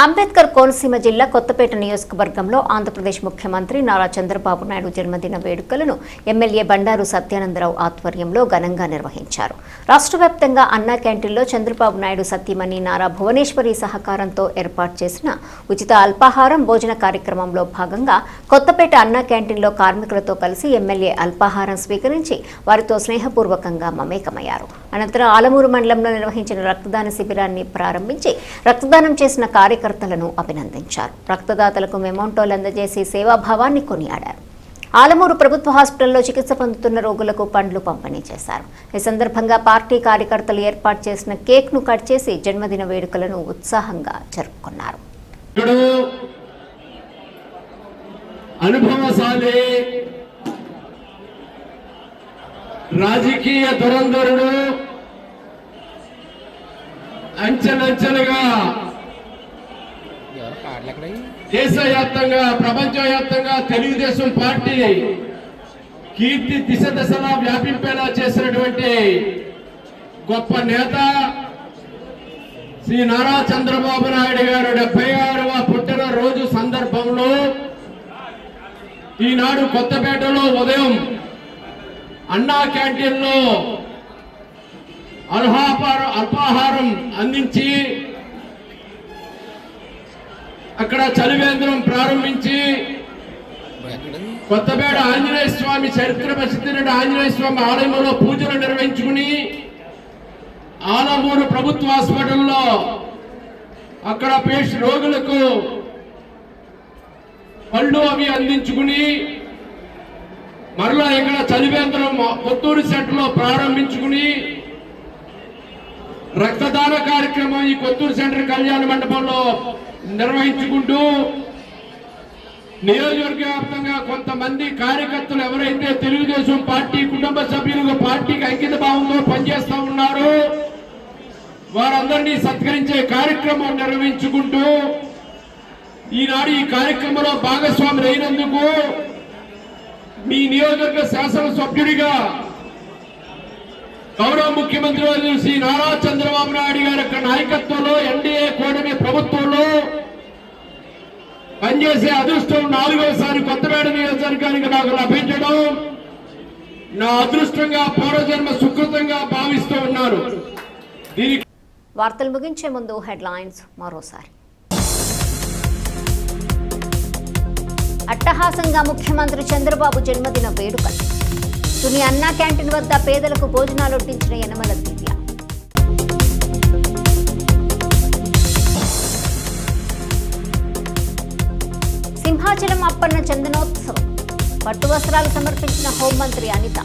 అంబేద్కర్ కోనసీమ జిల్లా కొత్తపేట నియోజకవర్గంలో ఆంధ్రప్రదేశ్ ముఖ్యమంత్రి నారా చంద్రబాబు నాయుడు జన్మదిన వేడుకలను ఎమ్మెల్యే బండారు సత్యానందరావు ఆధ్వర్యంలో ఘనంగా నిర్వహించారు. రాష్ట్ర వ్యాప్తంగా అన్నా క్యాంటీన్లో చంద్రబాబు నాయుడు సతీమణి నారా భువనేశ్వరి సహకారంతో ఏర్పాటు చేసిన ఉచిత అల్పాహారం భోజన కార్యక్రమంలో భాగంగా కొత్తపేట అన్నా క్యాంటీన్లో కార్మికులతో కలిసి ఎమ్మెల్యే అల్పాహారం స్వీకరించి వారితో స్నేహపూర్వకంగా మమేకమయ్యారు. అనంతరం ఆలమూరు మండలంలో నిర్వహించిన రక్తదాన శిబిరాన్ని ప్రారంభించి రక్తదానం చేసిన కార్యకర్తలను అభినందించారు. రక్తదాతలకు మెమోంటోలు అందజేసి సేవాభావాన్ని కొనియాడారు. ఆలమూరు ప్రభుత్వ హాస్పిటల్లో చికిత్స పొందుతున్న రోగులకు పండ్లు పంపిణీ చేశారు. ఈ సందర్భంగా పార్టీ కార్యకర్తలు ఏర్పాటు చేసిన కేక్ను కట్ చేసి జన్మదిన వేడుకలను ఉత్సాహంగా జరుపుకున్నారు. అనుభవశాలి రాజకీయ దురంధరుడు అంచెలంచెలుగా దేశవ్యాప్తంగా ప్రపంచవ్యాప్తంగా తెలుగుదేశం పార్టీ కీర్తి దిశలా వ్యాపింపేలా చేసినటువంటి గొప్ప నేత శ్రీ నారా చంద్రబాబు నాయుడు గారు 76వ పుట్టినరోజు సందర్భంలో ఈనాడు కొత్తపేటలో ఉదయం అన్నా క్యాంటీన్లో అల్పాహారం అందించి అక్కడ చలివేంద్రం ప్రారంభించి కొత్తపేట ఆంజనేయ స్వామి చరిత్ర ప్రసిద్ధి ఆంజనేయ స్వామి ఆలయంలో పూజలు నిర్వహించుకుని ఆలమూరు ప్రభుత్వ హాస్పిటల్లో అక్కడ రోగులకు పళ్ళు అవి అందించుకుని మరలా ఇక్కడ చలివేంద్రం కొత్తూరు సెంటర్లో ప్రారంభించుకుని రక్తదాన కార్యక్రమం ఈ కొత్తూరు సెంటర్ కళ్యాణ మండపంలో నిర్వహించుకుంటూ నియోజకవర్గ వ్యాప్తంగా కొంతమంది కార్యకర్తలు ఎవరైతే తెలుగుదేశం పార్టీ కుటుంబ సభ్యులుగా పార్టీకి అంకిత భావంతో పనిచేస్తూ ఉన్నారో వారందరినీ సత్కరించే కార్యక్రమం నిర్వహించుకుంటూ ఈనాడు ఈ కార్యక్రమంలో భాగస్వాములు అయినందుకు మీ నియోజకవర్గ శాసనసభ్యుడిగా గౌరవ ముఖ్యమంత్రి శ్రీ నారా చంద్రబాబు నాయుడు గారి యొక్క నాయకత్వంలో ఎన్డీఏ కూటమి ప్రభుత్వంలో పనిచేసే అదృష్టం 4వసారి కొత్తపేట నియోజకవర్గానికి నాకు లభించడం నా అదృష్టంగా పూర్వజన్మ సుకృతంగా భావిస్తూ ఉన్నాను. వార్తలు ముగించే ముందు హెడ్లైన్స్ మరోసారి. అట్టహాసంగా ముఖ్యమంత్రి చంద్రబాబు జన్మదిన వేడుకలు. తుని అన్నా క్యాంటీన్ వద్ద పేదలకు భోజనాలు వడ్డించిన యనమల దివ్య. సింహాచలం అప్పన్న చందనోత్సవం. పట్టు వస్త్రాలు సమర్పించిన హోంమంత్రి అనిత.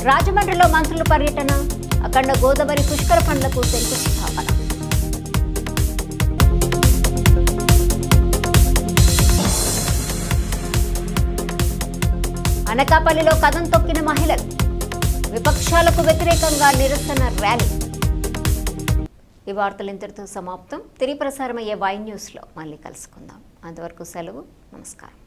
రాజమండ్రిలో మంత్రుల పర్యటన, అఖండ గోదావరి పుష్కర ఫండ్లకు శంకుస్థాపన. అనకాపల్లిలో కదం తొక్కిన మహిళలు, విపక్షాలకు వ్యతిరేకంగా నిరసన ర్యాలీ. ఈ వార్తలు ఇంతటితో సమాప్తం. తిరిగి ప్రసారమయ్యే వై న్యూస్లో మళ్ళీ కలుసుకుందాం. అంతవరకు సెలవు. నమస్కారం.